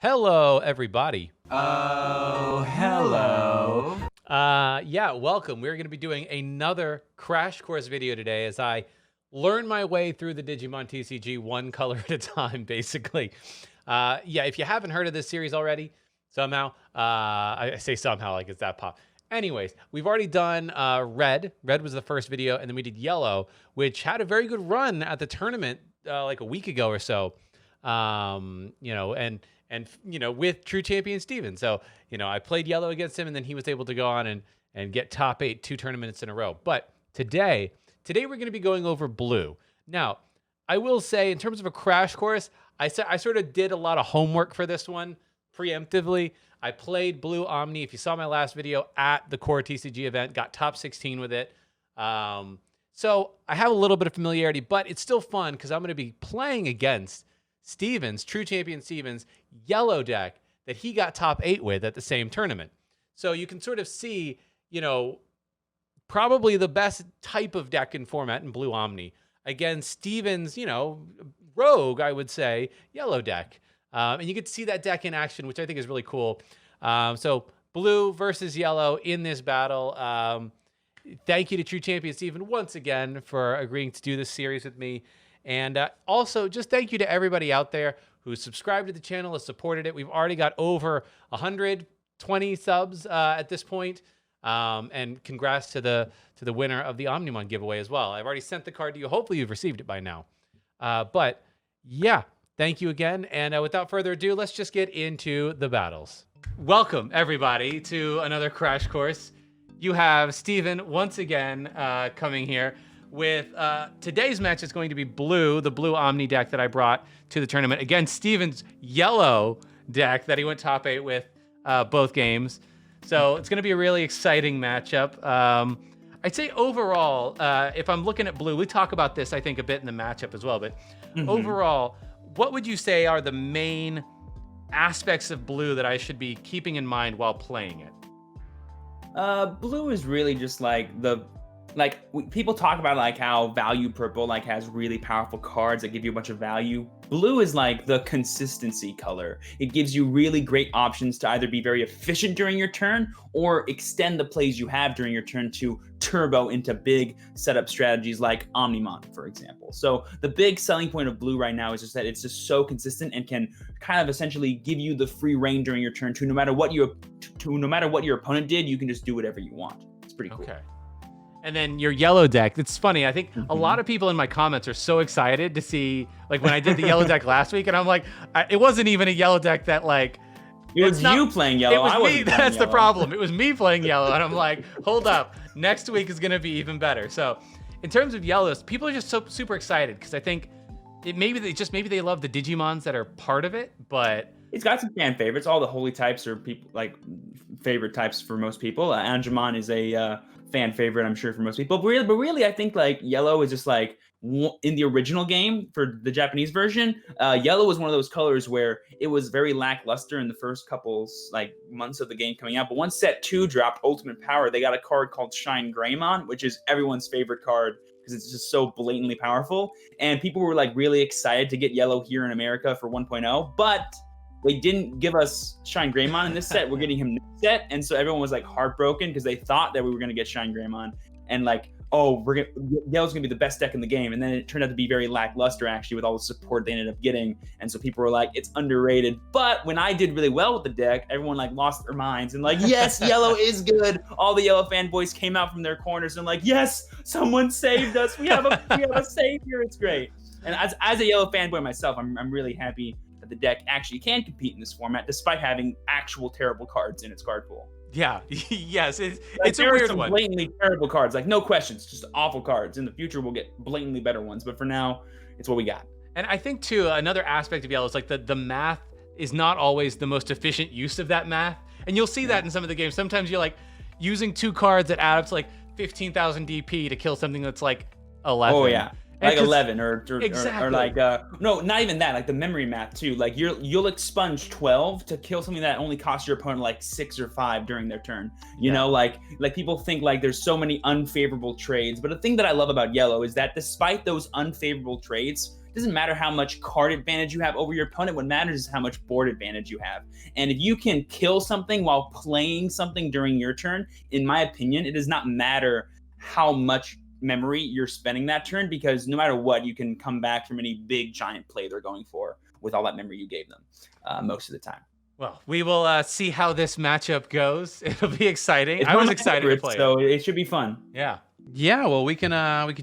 Hello, everybody. Oh, hello. Yeah, welcome. We're going to be doing another crash course video today as I learn my way through the Digimon TCG one color at a time, basically. Yeah, if you haven't heard of this series already, somehow, I say somehow like it's that pop. Anyways, we've already done Red. Red was the first video, and then we did Yellow, which had a very good run at the tournament like a week ago or so. And with TrueChampionSteven. So, I played Yellow against him, and then he was able to go on and get top 8 2 tournaments in a row. But today we're going to be going over Blue. Now, I will say, in terms of a crash course, I sort of did a lot of homework for this one preemptively. I played Blue Omni. If you saw my last video at the Core TCG event, got top 16 with it. So I have a little bit of familiarity, but it's still fun because I'm going to be playing against TrueChampionSteven's Yellow deck that he got top 8 with at the same tournament. So you can sort of see, probably the best type of deck and format in Blue Omni against Steven's, rogue, I would say, Yellow deck. And you get to see that deck in action, which I think is really cool. So Blue versus Yellow in this battle. Thank you to TrueChampionSteven once again for agreeing to do this series with me. And also, just thank you to everybody out there who subscribed to the channel, has supported it. We've already got over 120 subs at this point. And congrats to the winner of the Omnimon giveaway as well. I've already sent the card to you. Hopefully you've received it by now. But yeah, thank you again. And without further ado, let's just get into the battles. Welcome, everybody, to another crash course. You have Steven once again coming here. With today's match is going to be Blue, the Blue Omni deck that I brought to the tournament, against Steven's Yellow deck that he went top 8 with both games. So it's going to be a really exciting matchup. I'd say overall, if I'm looking at Blue, we talk about this, I think, a bit in the matchup as well. But overall, what would you say are the main aspects of Blue that I should be keeping in mind while playing it? Blue is really just people talk about like how value purple has really powerful cards that give you a bunch of value. Blue is like the consistency color. It gives you really great options to either be very efficient during your turn or extend the plays you have during your turn to turbo into big setup strategies like Omnimon, for example. So the big selling point of Blue right now is just that it's just so consistent and can kind of essentially give you the free reign during your turn to no matter what your opponent did, you can just do whatever you want. It's pretty cool. Okay. And then your Yellow deck, it's funny. I think a lot of people in my comments are so excited to see, like when I did the Yellow deck last week, and I'm like, it wasn't even a Yellow deck that like... It was you playing Yellow. It was me. That's the problem. It was me playing Yellow, and I'm like, hold up. Next week is going to be even better. So in terms of Yellows, people are just so super excited because I think maybe they love the Digimons that are part of it, but... It's got some fan favorites. All the holy types are people like favorite types for most people. Angemon is a fan favorite, I'm sure, for most people. But really, I think like Yellow is just like in the original game for the Japanese version. Yellow was one of those colors where it was very lackluster in the first couple like months of the game coming out. But once Set 2 dropped Ultimate Power, they got a card called Shine Greymon, which is everyone's favorite card because it's just so blatantly powerful. And people were like really excited to get Yellow here in America for 1.0, but they didn't give us Shine Greymon in this set. We're getting him next set. And so everyone was like heartbroken because they thought that we were going to get Shine Greymon and like, oh, Yellow's going to be the best deck in the game. And then it turned out to be very lackluster actually with all the support they ended up getting. And so people were like, it's underrated. But when I did really well with the deck, everyone like lost their minds and like, yes, Yellow is good. All the Yellow fanboys came out from their corners and like, yes, someone saved us. We have a savior. It's great. And as a Yellow fanboy myself, I'm really happy that the deck actually can compete in this format despite having actual terrible cards in its card pool. Yeah, yes, it's a weird one. Blatantly terrible cards, like no questions, just awful cards. In the future, we'll get blatantly better ones, but for now, it's what we got. And I think too, another aspect of Yellow is like the math is not always the most efficient use of that math, and you'll see that in some of the games. Sometimes you're like using 2 cards that add up to like 15,000 DP to kill something that's like 11. Oh yeah. Like 11 or exactly. or like no, not even that, like the memory math too. Like you'll expunge 12 to kill something that only costs your opponent like 6 or 5 during their turn. You know, like people think like there's so many unfavorable trades, but the thing that I love about Yellow is that despite those unfavorable trades, It doesn't matter how much card advantage you have over your opponent. What matters is how much board advantage you have. And if you can kill something while playing something during your turn, in my opinion, it does not matter how much memory you're spending that turn, because no matter what, you can come back from any big giant play they're going for with all that memory you gave them most of the time. Well, we will see how this matchup goes. It'll be exciting. I was excited to play so it should be fun. Yeah. Yeah, well, we can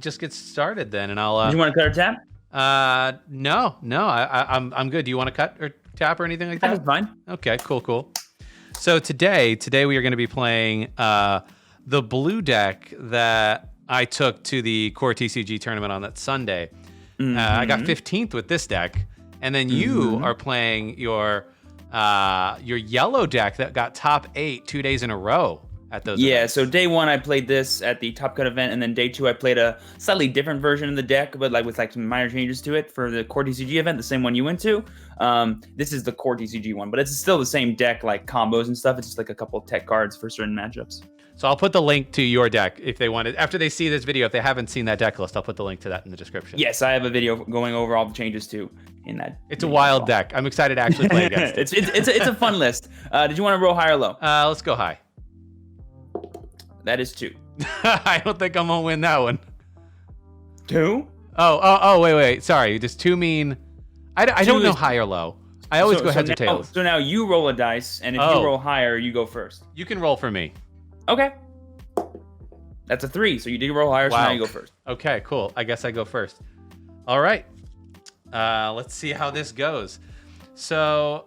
just get started then, and I'll. Do you want to cut or tap? No, I'm good. Do you want to cut or tap or anything like that? That's fine. Okay, cool. So today we are going to be playing the blue deck that I took to the Core TCG tournament on that Sunday. I got 15th with this deck, and then you are playing your yellow deck that got top 8 2 days in a row at those events. So day 1 I played this at the Top Cut event, and then day 2 I played a slightly different version of the deck, but with some minor changes to it for the Core TCG event, the same one you went to. This is the Core TCG one, but it's still the same deck, like combos and stuff. It's just like a couple of tech cards for certain matchups. So I'll put the link to your deck if they want it. After they see this video, if they haven't seen that deck list, I'll put the link to that in the description. Yes, I have a video going over all the changes too in that. It's a wild deck. I'm excited to actually play against it. It's a fun list. Did you want to roll high or low? Let's go high. That is 2. I don't think I'm gonna win that one. 2? Oh, wait. Sorry. Does 2 mean? I don't know high or low. I always go heads or tails. So now you roll a dice, and if you roll higher, you go first. You can roll for me. Okay. That's a 3, so you did roll higher, so now you go first. Okay, cool. I guess I go first. All right. Let's see how this goes. So,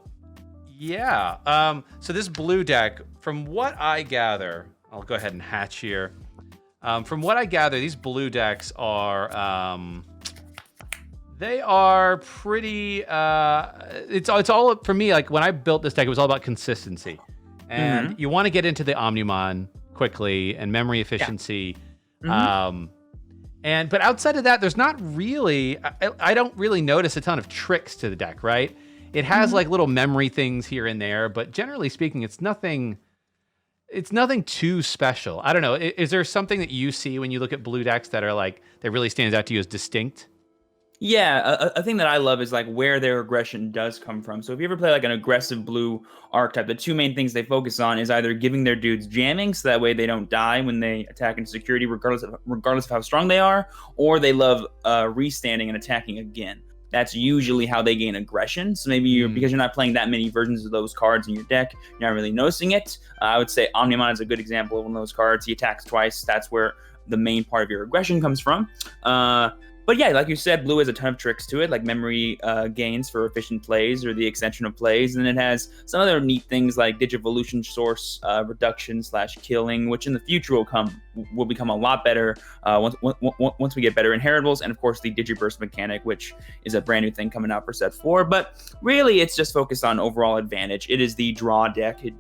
yeah. So this blue deck, from what I gather, I'll go ahead and hatch here. From what I gather, these blue decks are... they are pretty... it's all, for me, like when I built this deck, it was all about consistency. And you want to get into the Omnimon quickly and memory efficiency. But outside of that, there's not really, I don't really notice a ton of tricks to the deck, right? It has like little memory things here and there, but generally speaking, it's nothing too special. I don't know. Is there something that you see when you look at blue decks that are like, that really stands out to you as distinct? Yeah, a thing that I love is like where their aggression does come from. So if you ever play like an aggressive blue archetype, the 2 main things they focus on is either giving their dudes jamming, so that way they don't die when they attack in security, regardless of how strong they are, or they love restanding and attacking again. That's usually how they gain aggression. So maybe because you're not playing that many versions of those cards in your deck, you're not really noticing it. I would say Omnimon is a good example of one of those cards. He attacks twice. That's where the main part of your aggression comes from. But yeah, like you said, blue has a ton of tricks to it, like memory gains for efficient plays or the extension of plays. And it has some other neat things like Digivolution source reduction / killing, which in the future will become a lot better once we get better inheritables. And of course, the Digiburst mechanic, which is a brand new thing coming out for set 4. But really, it's just focused on overall advantage. It is the draw deck. It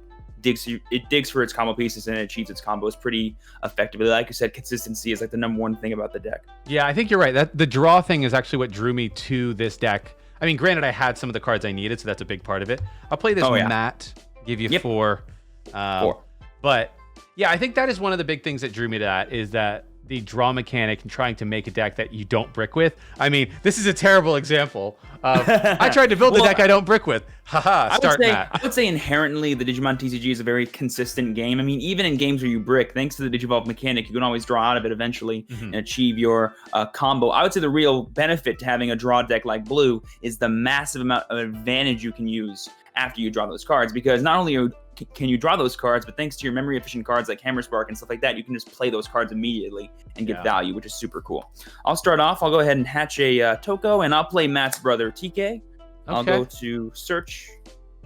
digs for its combo pieces and it achieves its combos pretty effectively. Like you said, consistency is like the number 1 thing about the deck. Yeah, I think you're right. That the draw thing is actually what drew me to this deck. I mean, granted, I had some of the cards I needed, so that's a big part of it. I'll play this Matt, give you 4. 4. But yeah, I think that is one of the big things that drew me to that, is that the draw mechanic and trying to make a deck that you don't brick with. I mean, this is a terrible example of I tried to build a deck I don't brick with. Haha, Matt. I would say inherently the Digimon TCG is a very consistent game. I mean, even in games where you brick, thanks to the Digivolve mechanic, you can always draw out of it eventually and achieve your combo. I would say the real benefit to having a draw deck like blue is the massive amount of advantage you can use after you draw those cards, because not only can you draw those cards, but thanks to your memory efficient cards like Hammer Spark and stuff like that, you can just play those cards immediately and get value, which is super cool. I'll start off. I'll go ahead and hatch a Toko, and I'll play Matt's brother TK. Okay. I'll go to search,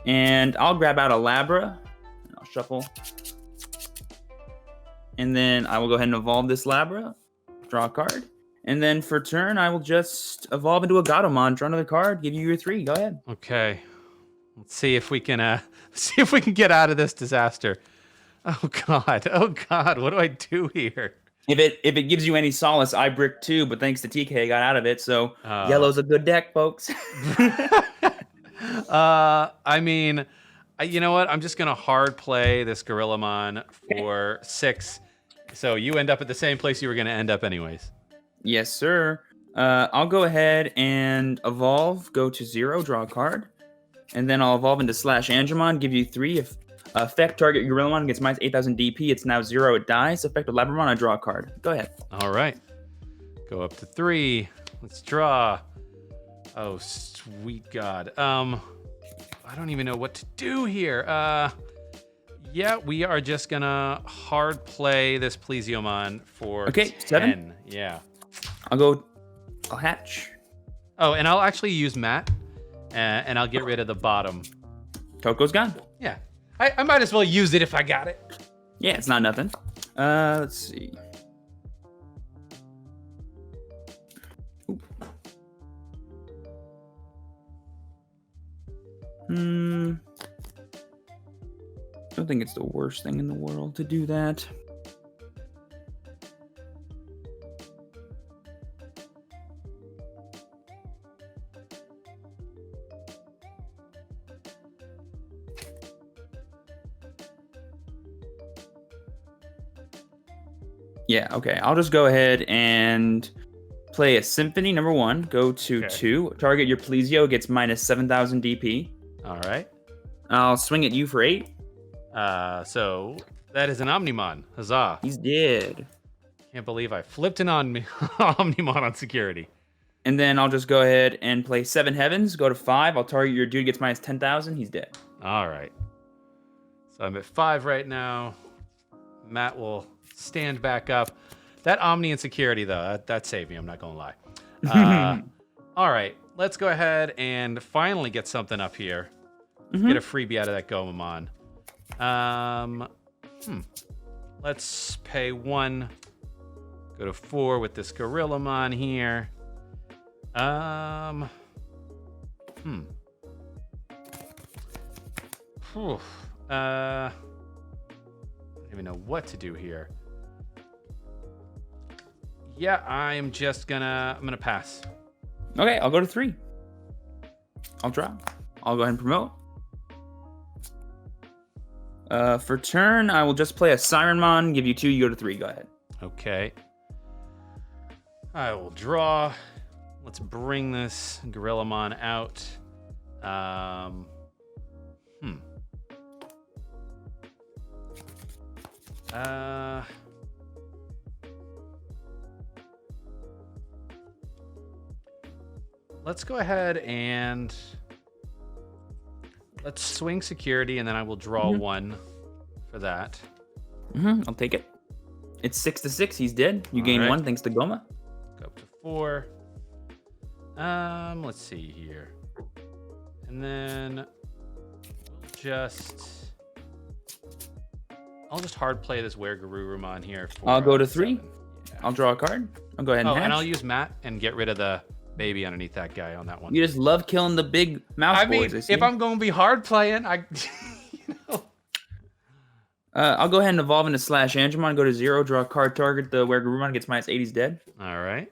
and I'll grab out a Labra, and I'll shuffle, and then I will go ahead and evolve this Labra, draw a card, and then for turn I will just evolve into a Gatomon, draw another card, give you your 3. Go ahead. Okay. Let's see if we can get out of this disaster. Oh God, what do I do here? If it gives you any solace, I bricked 2, but thanks to TK, I got out of it. So yellow's a good deck, folks. I mean, you know what? I'm just gonna hard play this Gorillamon for 6. So you end up at the same place you were gonna end up anyways. Yes, sir. I'll go ahead and evolve. Go to 0, draw a card, and then I'll evolve into /Angemon. Give you 3. If effect target Gorillamon gets minus 8,000 DP, it's now 0. It dies. Effect of Labramon, I draw a card. Go ahead. All right. Go up to 3. Let's draw. Oh, sweet God. I don't even know what to do here. Yeah, we are just gonna hard play this Plesiomon for 10. 7. Yeah. I'll hatch. Oh, and I'll actually use Matt, and I'll get rid of the bottom. Toko's gone. Yeah. I might as well use it if I got it. Yeah, it's not nothing. Let's see. Oop. I don't think it's the worst thing in the world to do that. Yeah, okay. I'll just go ahead and play a Symphony, number 1. Go to 2. Target your Plesio gets minus 7,000 DP. All right. I'll swing at you for 8. So that is an Omnimon. Huzzah. He's dead. Can't believe I flipped an Omnimon on security. And then I'll just go ahead and play 7 Heavens. Go to 5. I'll target your dude gets minus 10,000. He's dead. All right. So I'm at 5 right now. Matt will stand back up. That Omni and security, though, that saved me. I'm not going to lie. All right. Let's go ahead and finally get something up here. Get a freebie out of that Gomamon. Let's pay 1. Go to 4 with this Gorillamon here. Whew. I don't even know what to do here. Yeah, I'm gonna pass. Okay, I'll go to 3. I'll drop. I'll go ahead and promote. For turn, I will just play a Sirenmon, give you 2, you go to 3, go ahead. Okay. I will draw. Let's bring this Gorillamon out. Let's go ahead and let's swing security, and then I will draw 1 for that. I'll take it. It's 6-6. He's dead. You gain 1 thanks to Goma. Go up to 4. Let's see here. And then I'll just hard play this Weregarurumon here. I'll go to 3. Yeah. I'll draw a card. I'll go ahead and hatch. And I'll use Matt and get rid of the baby underneath that guy on that one. You just love killing the big mouse boys. I see. If I'm going to be hard playing, I'll go ahead and evolve into /Angemon. Go to 0, draw a card. Target the Weregarurumon gets minus 8. He's dead. All right.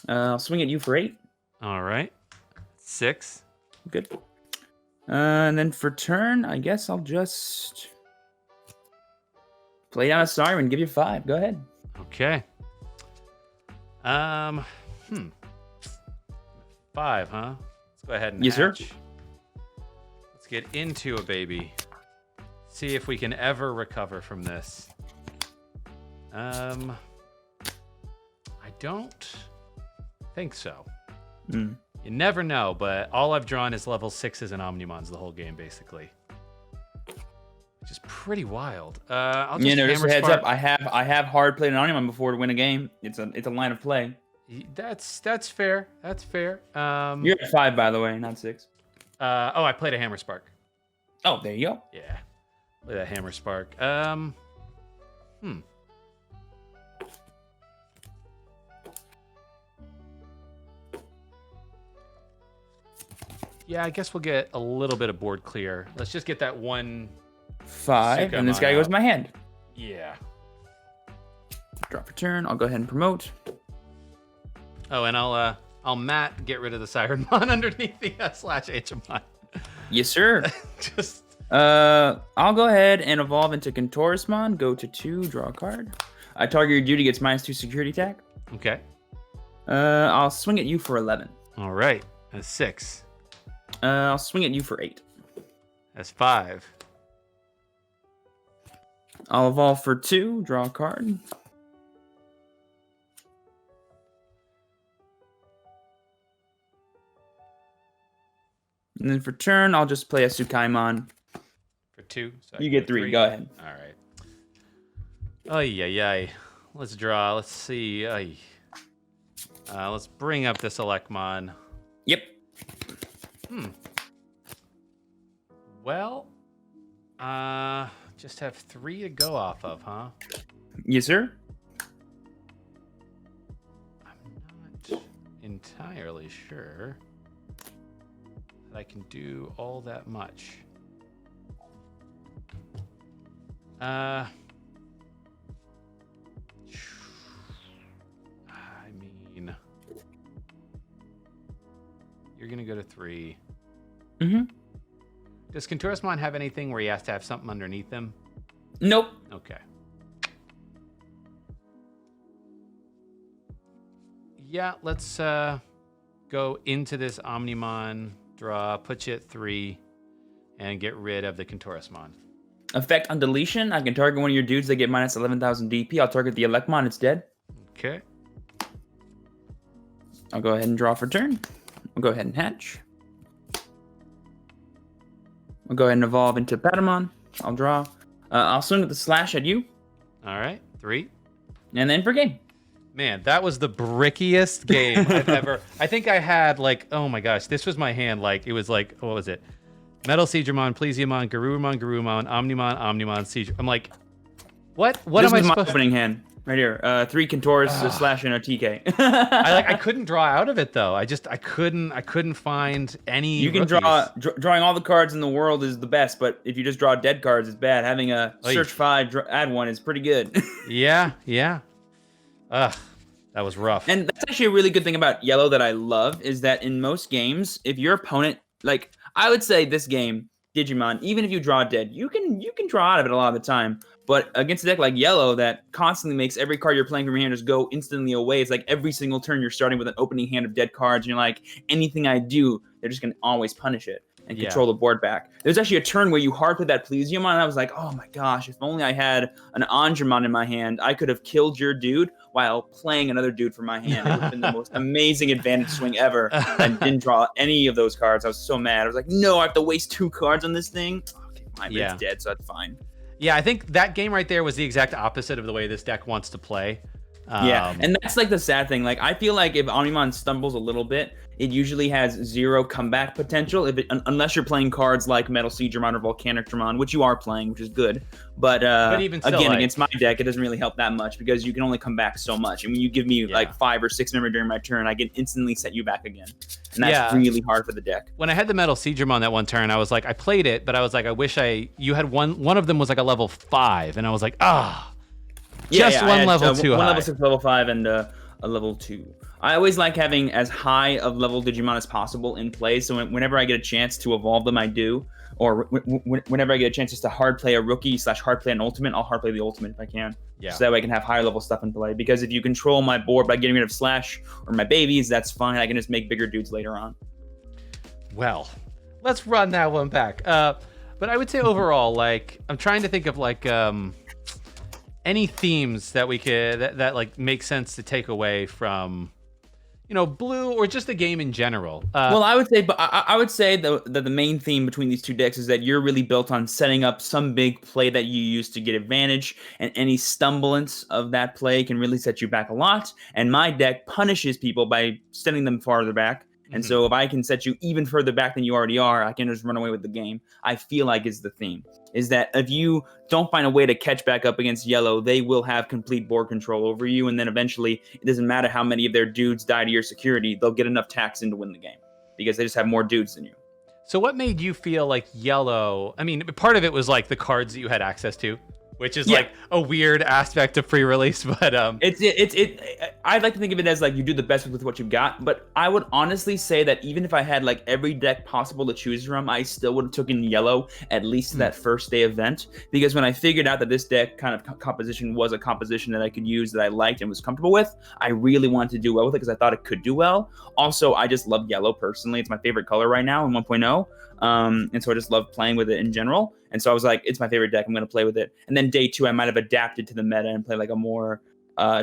I'll swing at you for 8. All right. 6. Good. And then for turn, I guess I'll just play down a Siren, give you 5. Go ahead. Okay. 5, huh? Let's go ahead and yes, hatch. Sir. Let's get into a baby. See if we can ever recover from this. I don't think so. You never know, but all I've drawn is level 6s and Omnimons the whole game, basically. Which is pretty wild. I'll just just a heads up. I have hard played an Omnimon before to win a game. It's a line of play. That's fair. That's fair. You're at 5, by the way, not 6. I played a Hammer Spark. Oh, there you go. Yeah. Play that Hammer Spark. Yeah, I guess we'll get a little bit of board clear. Let's just get that 1 5, and this guy goes in my hand. Yeah. Drop a turn. I'll go ahead and promote. Oh, and I'll Matt get rid of the Sirenmon underneath the /HMI. Yes, sir. Just I'll go ahead and evolve into Contorismon. Go to 2, draw a card. I target your duty gets -2 security attack. okay. I'll swing at you for 11. All right. That's 6. I'll swing at you for 8. That's 5. I'll evolve for 2. Draw a card. And then for turn, I'll just play a Tsukaimon. For 2. So You get 3. Go ahead. All right. Ay, ay, ay. Let's draw. Let's see. Ay. Let's bring up this Elecmon. Yep. Well, just have 3 to go off of, huh? Yes, sir. I'm not entirely sure that I can do all that much. I mean, you're gonna go to 3. Mm-hmm. Does Contourusmon have anything where he has to have something underneath him? Nope. Okay. Yeah, let's go into this Omnimon, draw, put you at 3, and get rid of the Contourusmon. Effect on deletion. I can target one of your dudes. They get minus 11,000 DP. I'll target the Elecmon. It's dead. Okay. I'll go ahead and draw for turn. I'll go ahead and hatch. I'll go ahead and evolve into Patamon. I'll draw. I'll swing with the slash at you. All right, 3. And then for game. Man, that was the brickiest game I've ever. I think I had like, oh my gosh, this was my hand. Like it was like, what was it? Metal Seedramon, Plesiomon, Garurumon, Omnimon, Seedramon. I'm like, what? What this am I is my supposed? opening hand right here. 3 Contours, a slash, and a TK. I couldn't draw out of it though. I couldn't find any. You can drawing all the cards in the world is the best, but if you just draw dead cards, it's bad. Having a search 5, add 1 is pretty good. Yeah. Ugh, that was rough. And that's actually a really good thing about yellow that I love is that in most games, if your opponent, like I would say this game, Digimon, even if you draw dead, you can draw out of it a lot of the time. But against a deck like yellow that constantly makes every card you're playing from your hand just go instantly away, it's like every single turn you're starting with an opening hand of dead cards, and you're like, anything I do, they're just gonna always punish it and control the board back. There's actually a turn where you hard played that Plesiomon, and I was like, oh my gosh, if only I had an Angemon in my hand, I could have killed your dude while playing another dude from my hand. It would have been the most amazing advantage swing ever. I didn't draw any of those cards. I was so mad. I was like, no, I have to waste 2 cards on this thing. Okay, fine, but it's dead, so that's fine. Yeah, I think that game right there was the exact opposite of the way this deck wants to play. Yeah, and that's like the sad thing. Like, I feel like if Omnimon stumbles a little bit, it usually has 0 comeback potential unless you're playing cards like Metal Seedramon or Volcanic Dramon, which you are playing, which is good. But even still, again, against my deck, it doesn't really help that much because you can only come back so much. And when you give me like 5 or 6 memory during my turn, I can instantly set you back again. And that's really hard for the deck. When I had the Metal Seedramon that one turn, I was like, I played it, but I was like, I wish you had one of them was like a level 5, and I was like, just one level too high. One level 6, level 5, and a level 2. I always like having as high of level Digimon as possible in play, so whenever I get a chance to evolve them, I do. Or whenever I get a chance just to hard play a rookie / hard play an ultimate, I'll hard play the ultimate if I can. Yeah. So that way I can have higher level stuff in play. Because if you control my board by getting rid of Slash or my babies, that's fine. I can just make bigger dudes later on. Well, let's run that one back. But I would say overall, like, I'm trying to think of like any themes that we could that like make sense to take away from, Blue or just the game in general. Well, I would say, but I would say that the main theme between these two decks is that you're really built on setting up some big play that you use to get advantage, and any stumblance of that play can really set you back a lot. And my deck punishes people by sending them farther back. And so if I can set you even further back than you already are, I can just run away with the game. I feel like is the theme. Is that if you don't find a way to catch back up against yellow, they will have complete board control over you. And then eventually, it doesn't matter how many of their dudes die to your security, they'll get enough tax in to win the game. Because they just have more dudes than you. So what made you feel like yellow? I mean, part of it was like the cards that you had access to. which is Yeah. like a weird aspect of pre-release, but I'd like to think of it as like you do the best with what you've got, but I would honestly say that even if I had like every deck possible to choose from, I still would have taken yellow at least to that first day event, because when I figured out that this deck kind of composition was a composition that I could use, that I liked and was comfortable with, I really wanted to do well with it because I thought it could do well. Also, I just love yellow personally. It's my favorite color right now in 1.0. And so I just love playing with it in general. And so I was like, it's my favorite deck. I'm going to play with it. And then day 2, I might have adapted to the meta and play like a more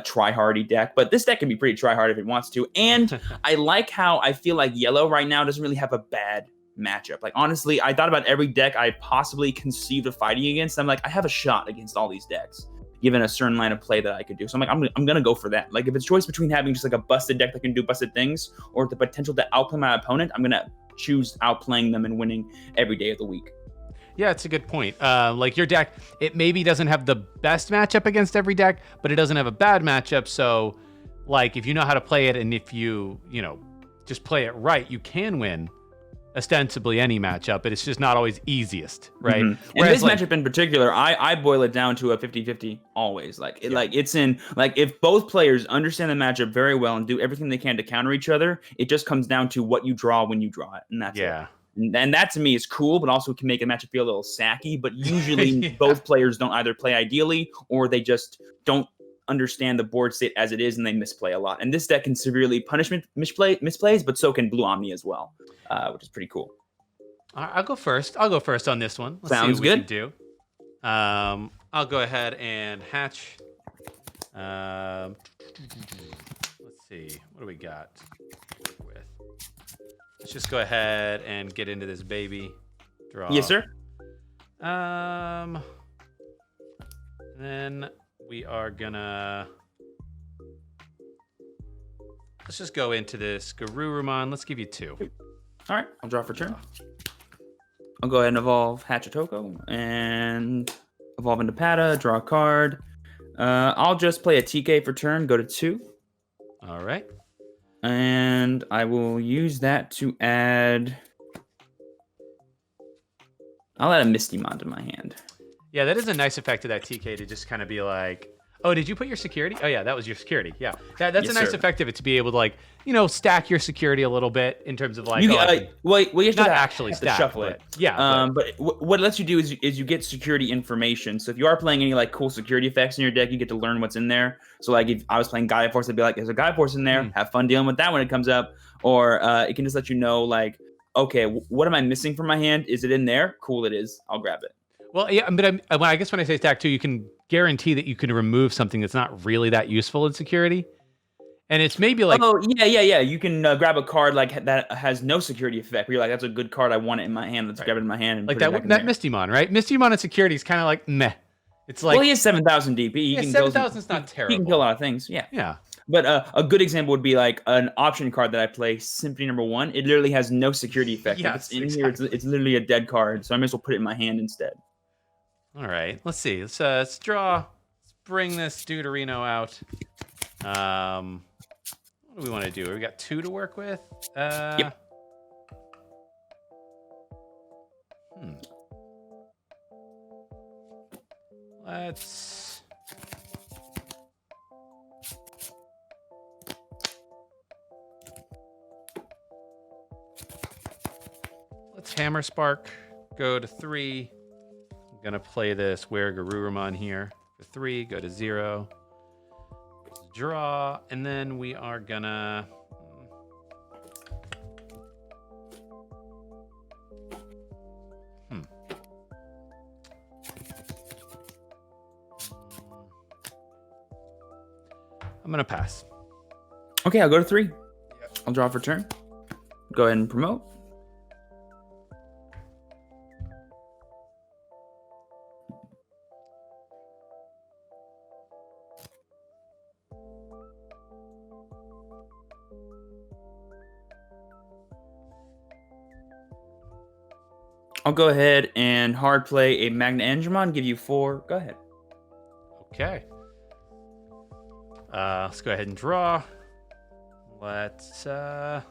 try-hardy deck. But this deck can be pretty try-hard if it wants to. And I like how I feel like yellow right now doesn't really have a bad matchup. Like, honestly, I thought about every deck I possibly conceived of fighting against. I'm like, I have a shot against all these decks, given a certain line of play that I could do. So I'm like, I'm going to go for that. Like, if it's choice between having just like a busted deck that can do busted things or the potential to outplay my opponent, I'm going to choose outplaying them and winning every day of the week. Yeah, it's a good point. Like your deck, it maybe doesn't have the best matchup against every deck, but it doesn't have a bad matchup. So, like, if you know how to play it and if you just play it right, you can win ostensibly any matchup, but it's just not always easiest, right? Mm-hmm. And this matchup in particular, I boil it down to a 50-50 always. Like, it's in, like, if both players understand the matchup very well and do everything they can to counter each other, it just comes down to what you draw when you draw it. And that's it. And that to me is cool, but also can make a matchup feel a little sacky. But usually both players don't either play ideally or they just don't understand the board state as it is and they misplay a lot. And this deck can severely punish misplays, but so can Blue Omni as well, which is pretty cool. I'll go first. I'll go first on this one. Let's Sounds see what good. we can do. I'll go ahead and hatch. Let's see. What do we got? Let's just go ahead and get into this baby. Draw. Yes, sir. Then we are gonna. Let's just go into this Garurumon. Let's give you 2. All right, I'll draw for turn. I'll go ahead and evolve Hachitoko and evolve into Pata, draw a card. I'll just play a TK for turn, go to 2. All right. And I will use that to add... I'll add a Mistymon to my hand. Yeah, that is a nice effect of that TK to just kind of be like, oh, did you put your security? Oh, yeah, that was your security. Yeah, that's a nice effect of it to be able to, like, stack your security a little bit in terms of, like, you have not actually stack, shuffle it. Yeah. But what it lets you do is you get security information. So if you are playing any, like, cool security effects in your deck, you get to learn what's in there. So, like, if I was playing Gaia Force, I'd be like, there's a Gaia Force in there. Have fun dealing with that when it comes up. Or it can just let you know, like, okay, what am I missing from my hand? Is it in there? Cool, it is. I'll grab it. Well, yeah, but I guess when I say stack too, you can guarantee that you can remove something that's not really that useful in security. And it's maybe like... Oh, yeah. You can grab a card like that has no security effect. Where you're like, that's a good card. I want it in my hand. Let's grab it in my hand. And like put that Mistymon, right? Mistymon in security is kind of like meh. It's like... Well, he has 7,000 DP. 7,000 is not terrible. He can kill a lot of things. Yeah. Yeah. But a good example would be like an option card that I play, Symphony #1. It literally has no security effect. Yes, if it's in here, it's literally a dead card. So I might as well put it in my hand instead. All right. Let's see. Let's draw. Let's bring this Deuterino out. What do we want to do? We got 2 to work with. Yep. Let's Hammer Spark. Go to 3. I'm gonna play this Were Garurumon here for 3. Go to 0. Draw, and then we are gonna. I'm gonna pass. Okay, I'll go to 3. I'll draw for turn. Go ahead and promote. I'll go ahead and hard play a Magna Angemon, give you 4. Go ahead. Okay. Let's go ahead and draw. Let's go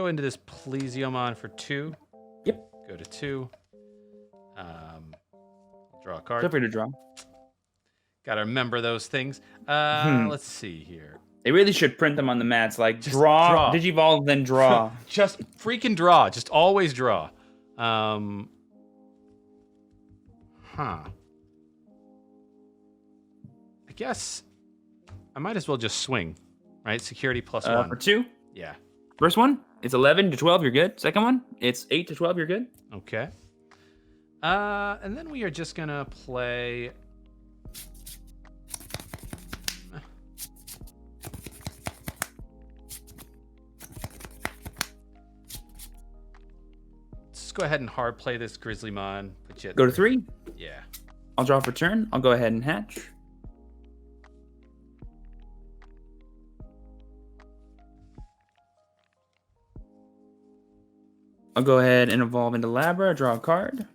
into this Plesiomon for 2. Yep. Go to 2. Draw a card. Feel free to draw. Gotta remember those things. Hmm. Let's see here. They really should print them on the mats. Like, Just draw, Digivolve, then draw. Just freaking draw. Just always draw. Huh. I guess I might as well just swing, right? Security plus 1. For 2? Yeah. First one, it's 11 to 12, you're good. Second one, it's 8 to 12, you're good. Okay. And then we are just gonna play. Let's go ahead and hard play this Grizzlymon. Put you at Go to 3. Yeah. I'll draw for turn. I'll go ahead and hatch. I'll go ahead and evolve into Labra, draw a card.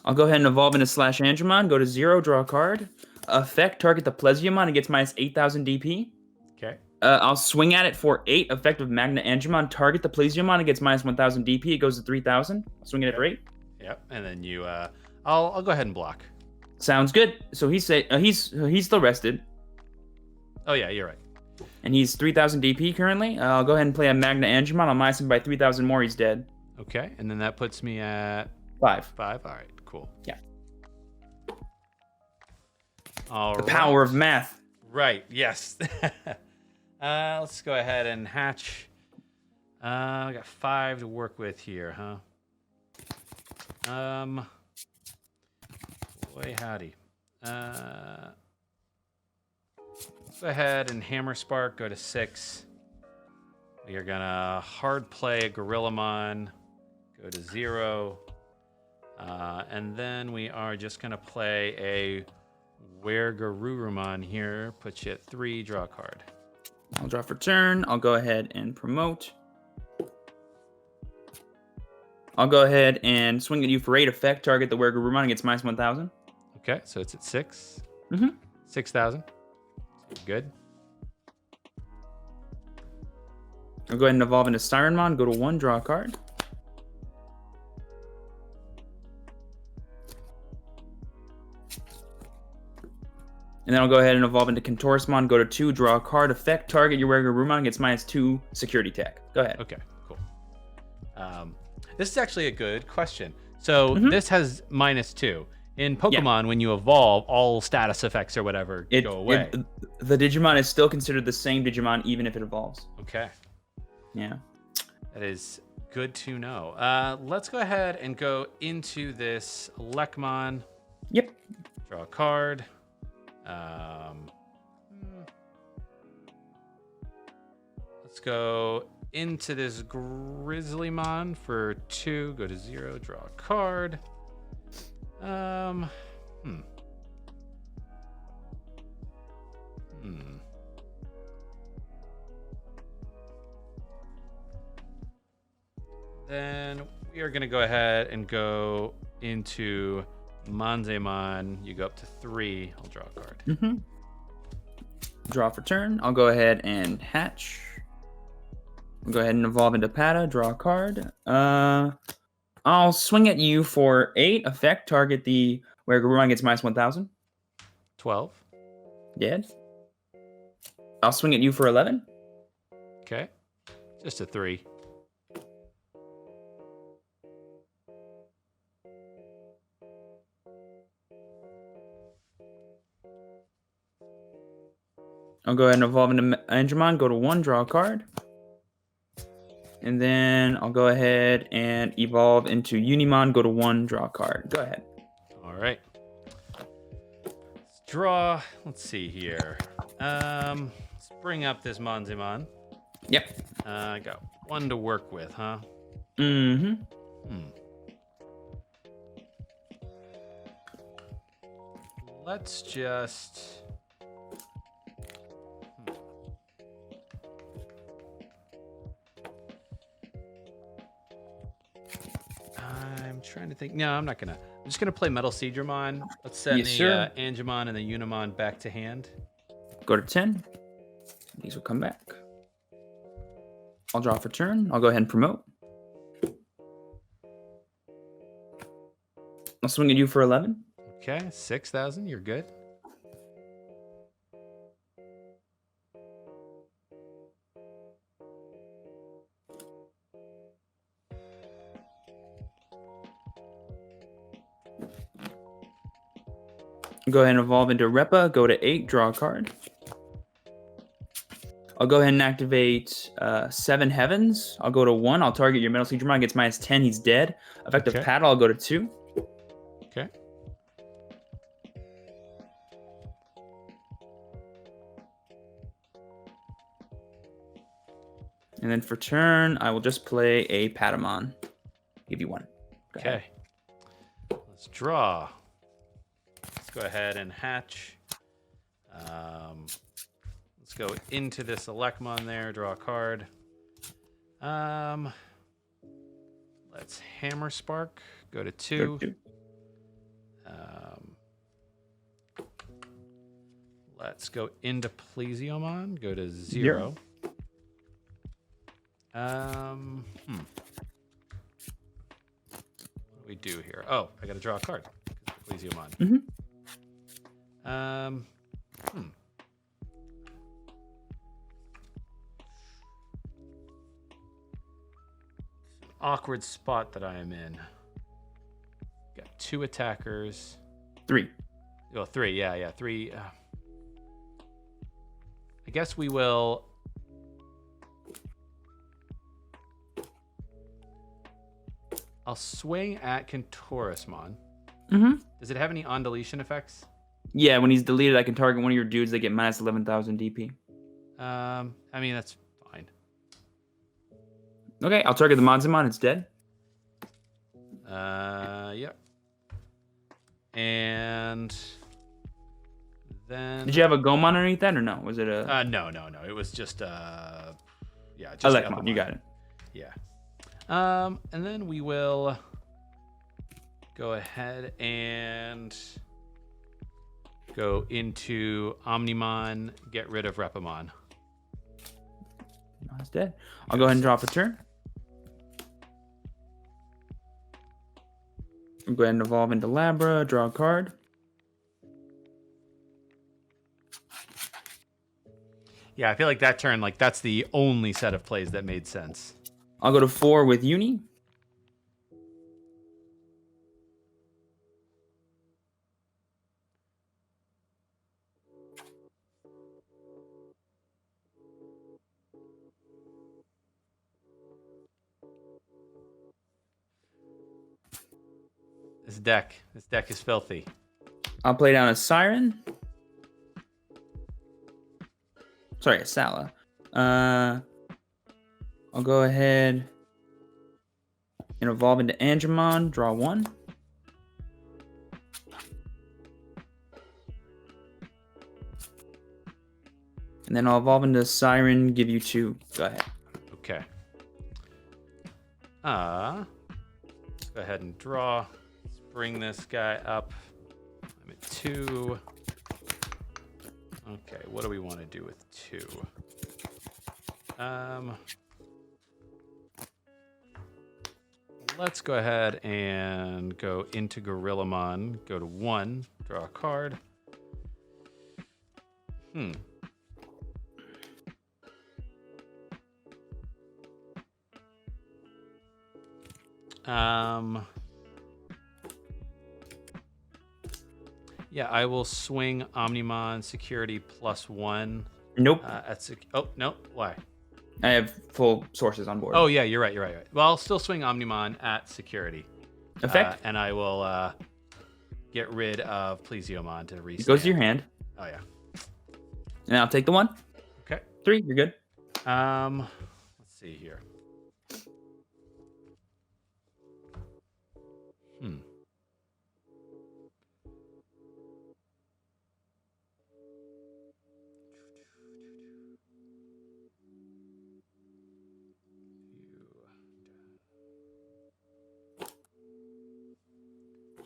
I'll go ahead and evolve into Slash Angemon, go to 0, draw a card. Effect, target the Plesiomon, it gets minus 8,000 DP. Okay. I'll swing at it for 8, effect of Magna Angemon, target the Plesiomon, it gets minus 1,000 DP, it goes to 3,000. I'll swing at it for 8. Yep. And then you, I'll go ahead and block. Sounds good. So he's still rested, Oh yeah, you're right. and he's 3,000 DP currently. I'll go ahead and play a Magna Angemon. I'll minus him by 3,000 more. He's dead. Okay. And then that puts me at 5. 5. All right. Cool. Yeah. All The right. power of math. Right. Yes. Let's go ahead and hatch. I got 5 to work with here, huh? Boy, howdy. Go ahead and Hammer Spark. Go to 6. We are gonna hard play a Gorillamon. Go to 0. And then we are just gonna play a Wergarurumon here. Put you at 3. Draw a card. I'll draw for turn. I'll go ahead and promote. I'll go ahead and swing at you for 8, effect. Target the Wergarurumon, gets minus 1,000. Okay, so it's at 6. Mm-hmm. 6,000. Good. I'll go ahead and evolve into Sirenmon. Go to 1, draw a card. And then I'll go ahead and evolve into Contorsmon. Go to 2, draw a card. Effect, target your Wergarurumon, gets minus 2 security tech. Go ahead. Okay, cool. This is actually a good question. So this has minus 2. In Pokemon, when you evolve, all status effects or whatever go away. The Digimon is still considered the same Digimon, even if it evolves. Okay. Yeah. That is good to know. Let's go ahead and go into this Lekmon. Yep. Draw a card. Let's go into this Grizzlymon for 2. Go to 0. Draw a card. Then we are going to go ahead and go into Manzemon. You go up to 3. I'll draw a card. Draw for turn. I'll go ahead and hatch. I'll go ahead and evolve into Pata. Draw a card. I'll swing at you for 8. Effect, target the Wergarurumon, gets minus 1,000. 12. Dead. I'll swing at you for 11. Okay. Just a 3. I'll go ahead and evolve into Angemon. Go to 1, draw a card. And then I'll go ahead and evolve into Unimon. Go to 1, draw a card. Go ahead. All right. Let's draw. Let's see here. Let's bring up this Manzemon. Yep. I got 1 to work with, huh? Let's just... I'm trying to think. No, I'm not gonna. I'm just gonna play Metal Seedramon. Let's send Yes, the sir. Angemon and the Unimon back to hand. Go to 10. These will come back. I'll draw for turn. I'll go ahead and promote. I'll swing at you for 11. Okay, 6,000. You're good. Go ahead and evolve into Repa. Go to 8. Draw a card. I'll go ahead and activate 7 Heavens. I'll go to 1. I'll target your Metal Seedramon. Gets minus 10. He's dead. Effective Okay. Paddle. I'll go to 2. Okay. And then for turn, I will just play a Patamon. Give you 1. Go ahead. Okay. Let's draw. Let's go ahead and hatch. Let's go into this Elecmon there. Draw a card. Let's Hammer Spark. Go to 2. Go to 2. Let's go into Plesiomon. Go to 0. What do we do here? Oh, I got to draw a card. Plesiomon. Awkward spot that I am in. Got 2 attackers. 3. Oh, 3. Yeah, 3. I guess we will. I'll swing at Contourusmon. Does it have any on deletion effects? Yeah, when he's deleted, I can target one of your dudes. They get minus 11,000 DP. I mean, that's fine. Okay, I'll target the Monzamon. It's dead. Yep. And then. Did you have a Gomon underneath that or no? Was it a? No. It was just yeah. Just Elecmon. You got it. Yeah. And then we will go ahead and go into Omnimon, get rid of Repamon. No, it's dead. I'll go ahead and draw for turn. I'll go ahead and evolve into Labra, draw a card. Yeah, I feel like that turn, like that's the only set of plays that made sense. I'll go to 4 with Uni. This deck is filthy. I'll play down a Siren. Sorry, a Sala. I'll go ahead and evolve into Angemon, draw 1. And then I'll evolve into Siren, give you 2. Go ahead. Okay. Go ahead and draw. Let's bring this guy up. I'm at 2. Okay, what do we want to do with 2? Let's go ahead and go into Gorillamon. Go to 1, draw a card. Yeah, I will swing Omnimon security +1. Nope. Oh, no. Why? I have full sources on board. Oh, yeah, you're right. Well, I'll still swing Omnimon at security. Effect. And I will get rid of Plesiomon to reset. It goes to your hand. Oh, yeah. And I'll take the 1. Okay. 3, you're good. Let's see here.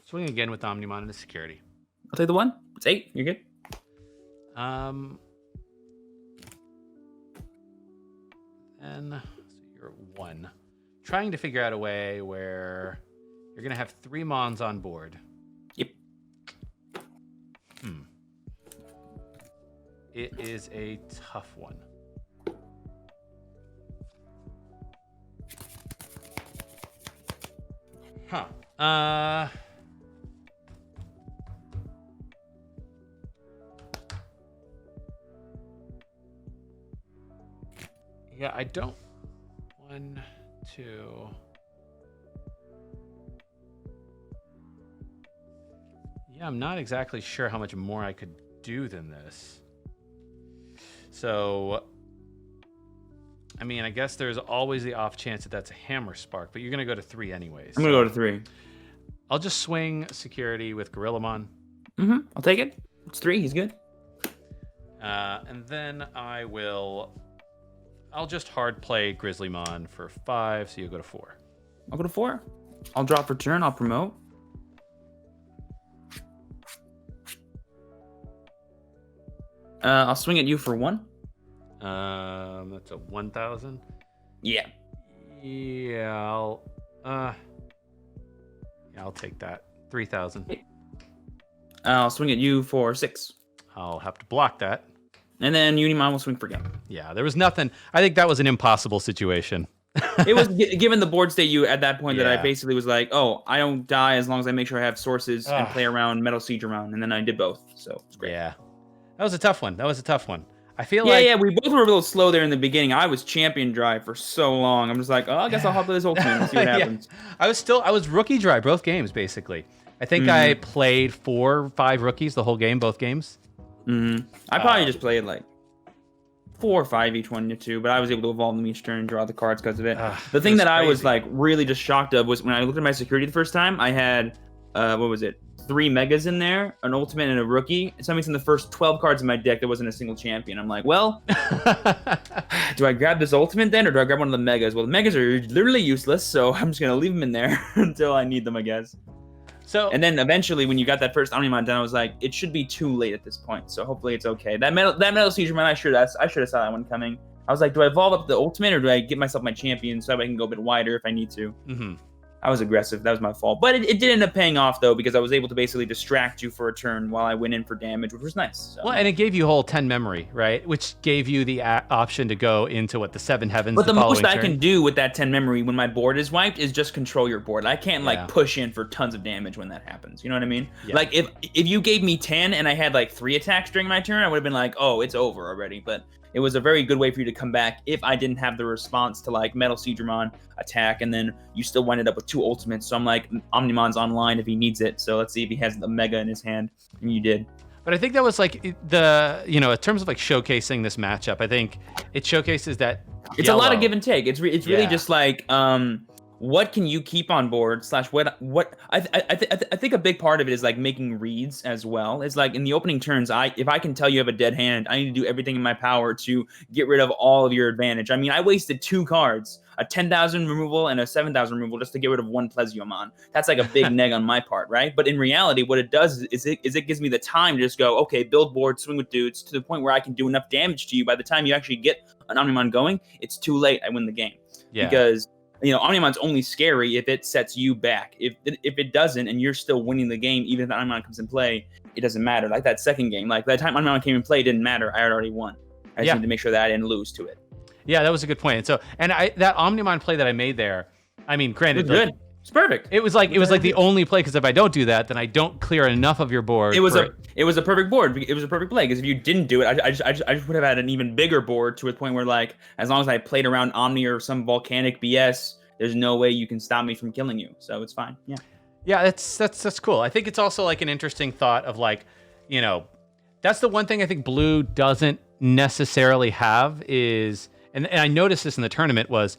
Swing again with Omnimon into security. I'll take the 1. It's 8. You're good. And so you're 1. Trying to figure out a way where you're going to have 3 Mons on board. Yep. It is a tough one. Huh. Yeah, I don't. 1, 2. Yeah, I'm not exactly sure how much more I could do than this. So, I mean, I guess there's always the off chance that that's a Hammer Spark, but you're going to go to 3 anyways. I'm going to go to 3. I'll just swing security with Gorillamon. I'll take it. It's 3. He's good. And then I'll just hard play Grizzlymon for 5, so you'll go to 4. I'll go to 4. I'll drop for turn. I'll promote. I'll swing at you for 1. That's a 1,000. Yeah. Yeah, I'll take that. 3,000. I'll swing at you for 6. I'll have to block that. And then Unimon will swing for game. Yeah, there was nothing. I think that was an impossible situation. It was given the board state you at that point that I Yeah. basically was like, oh, I don't die as long as I make sure I have sources and play around Metal Siege around, and then I did both, so it's great. Yeah, that was a tough one. I feel Yeah, we both were a little slow there in the beginning. I was champion drive for so long. I'm just like, oh, I guess I'll hop with this ultimate and see what happens. I was rookie dry both games basically. I think I played 4 or 5 rookies the whole game, both games. I probably just played like 4 or 5 each one to 2, but I was able to evolve them each turn and draw the cards because of it. The thing that I was like really just shocked of was when I looked at my security the first time, I had 3 megas in there, an ultimate and a rookie. So that means in the first 12 cards in my deck, there wasn't a single champion. I'm like, well, do I grab this ultimate then, or do I grab one of the megas? Well, the megas are literally useless, so I'm just gonna leave them in there until I need them, I guess. So, and then eventually, when you got that first Omnimon done, I was like, it should be too late at this point. So hopefully it's okay. That Metal Siege man, I should have saw that one coming. I was like, do I evolve up the ultimate, or do I get myself my champion so I can go a bit wider if I need to? I was aggressive. That was my fault. But it did end up paying off, though, because I was able to basically distract you for a turn while I went in for damage, which was nice. So. Well, and it gave you a whole 10 memory, right? Which gave you the option to go into, the 7 heavens. But the most I can do with that 10 memory when my board is wiped is just control your board. I can't, push in for tons of damage when that happens. You know what I mean? Yeah. Like, if you gave me 10 and I had, 3 attacks during my turn, I would have been like, oh, it's over already. But it was a very good way for you to come back if I didn't have the response to Metal Siege-Mon attack, and then you still winded up with 2 ultimates. So I'm like, Omnimon's online if he needs it. So let's see if he has the mega in his hand, and you did. But I think that was in terms of showcasing this matchup, I think it showcases that it's a lot of give and take. It's really just what can you keep on board / what I think a big part of it is making reads as well. It's in the opening turns, if I can tell you have a dead hand, I need to do everything in my power to get rid of all of your advantage. I mean, I wasted 2 cards, a 10,000 removal and a 7,000 removal just to get rid of 1 Plesiomon. That's a big neg on my part, right? But in reality, what it does is it gives me the time to just go, okay, build board, swing with dudes to the point where I can do enough damage to you. By the time you actually get an Omnimon going, it's too late. I win the game. Yeah. Because Omnimon's only scary if it sets you back. If it doesn't, and you're still winning the game, even if the Omnimon comes in play, it doesn't matter. Like that second game, that time Omnimon came in play, it didn't matter. I had already won. I just need to make sure that I didn't lose to it. Yeah, that was a good point. So, that Omnimon play that I made there, I mean, granted, it was good. It's perfect. It was like the only play, because if I don't do that, then I don't clear enough of your board. It was a perfect board. It was a perfect play, because if you didn't do it, I just would have had an even bigger board to a point where as long as I played around Omni or some volcanic BS, there's no way you can stop me from killing you. So it's fine. Yeah. Yeah, that's cool. I think it's also an interesting thought of that's the one thing I think Blue doesn't necessarily have is, and I noticed this in the tournament, was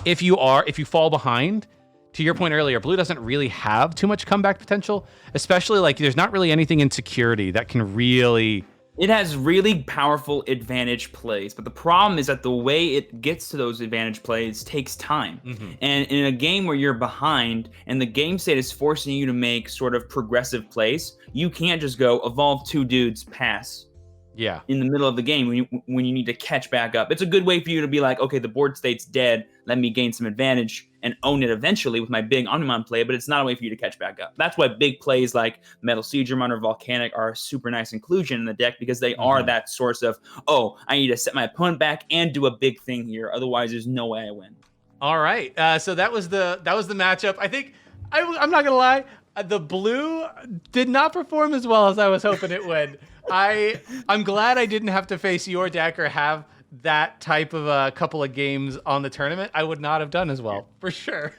if you fall behind, to your point earlier, Blue doesn't really have too much comeback potential, especially there's not really anything in security that can really It has really powerful advantage plays, but the problem is that the way it gets to those advantage plays takes time. Hmm. And in a game where you're behind and the game state is forcing you to make sort of progressive plays, you can't just go evolve 2 dudes, pass Yeah. in the middle of the game when you need to catch back up. It's a good way for you to be like, okay, the board state's dead. Let me gain some advantage and own it eventually with my big Omnimon play, but it's not a way for you to catch back up. That's why big plays like Metal Siegramon or Volcanic are a super nice inclusion in the deck, because they are that source of, oh, I need to set my opponent back and do a big thing here. Otherwise, there's no way I win. All right. So that was the matchup. I think I'm not gonna lie. The blue did not perform as well as I was hoping it would. I'm glad I didn't have to face your deck or have that type of a couple of games on the tournament. I would not have done as well, for sure.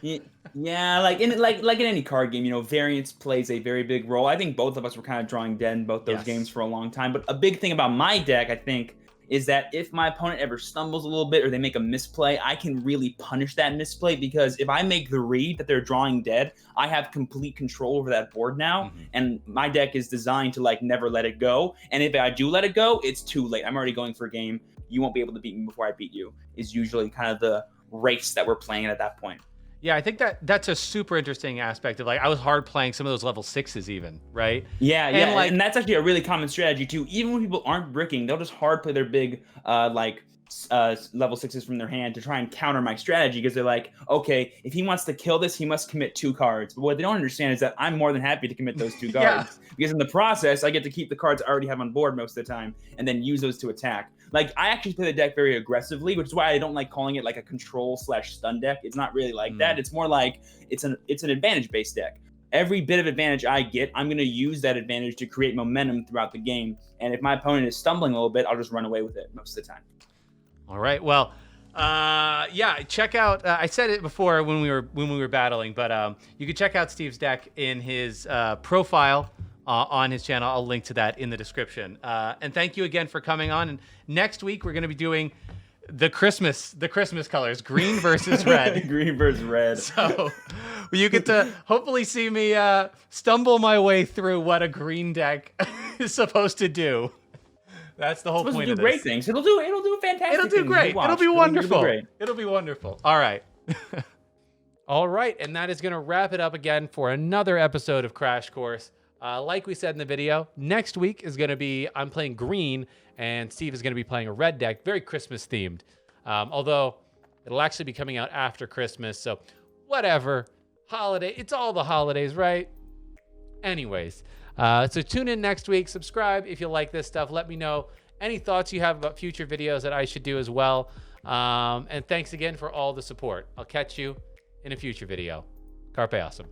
Yeah, like in any card game, variance plays a very big role. I think both of us were kind of drawing dead in both those games for a long time. But a big thing about my deck, I think, is that if my opponent ever stumbles a little bit or they make a misplay, I can really punish that misplay, because if I make the read that they're drawing dead, I have complete control over that board now. And my deck is designed to like never let it go. And if I do let it go, it's too late. I'm already going for a game. You won't be able to beat me before I beat you, is usually kind of the race that we're playing at that point. Yeah, I think that's a super interesting aspect of, like, I was hard playing some of those level 6s even, right? Yeah, and that's actually a really common strategy too. Even when people aren't bricking, they'll just hard play their big level 6s from their hand to try and counter my strategy, because they're like, okay, if he wants to kill this, he must commit 2 cards. But what they don't understand is that I'm more than happy to commit those 2 cards, because in the process, I get to keep the cards I already have on board most of the time and then use those to attack. Like, I actually play the deck very aggressively, which is why I don't like calling it like a control/stun deck. It's not really like that. It's more like it's an advantage-based deck. Every bit of advantage I get, I'm going to use that advantage to create momentum throughout the game. And if my opponent is stumbling a little bit, I'll just run away with it most of the time. All right. Well, check out. I said it before when we were battling, but you can check out Steve's deck in his profile on his channel. I'll link to that in the description. And thank you again for coming on. And next week we're going to be doing the Christmas colors, green versus red. Green versus red. So you get to hopefully see me stumble my way through what a green deck is supposed to do. That's the whole point of this. Great things. It'll do fantastic. It'll do great. It'll be wonderful. It'll be wonderful. All right. All right, and that is going to wrap it up again for another episode of Crash Course. Like we said in the video, next week is going to be, I'm playing green, and Steve is going to be playing a red deck, very Christmas themed. Although it'll actually be coming out after Christmas, so whatever. Holiday, it's all the holidays, right? Anyways, so tune in next week. Subscribe if you like this stuff. Let me know any thoughts you have about future videos that I should do as well. And thanks again for all the support. I'll catch you in a future video. Carpe awesome.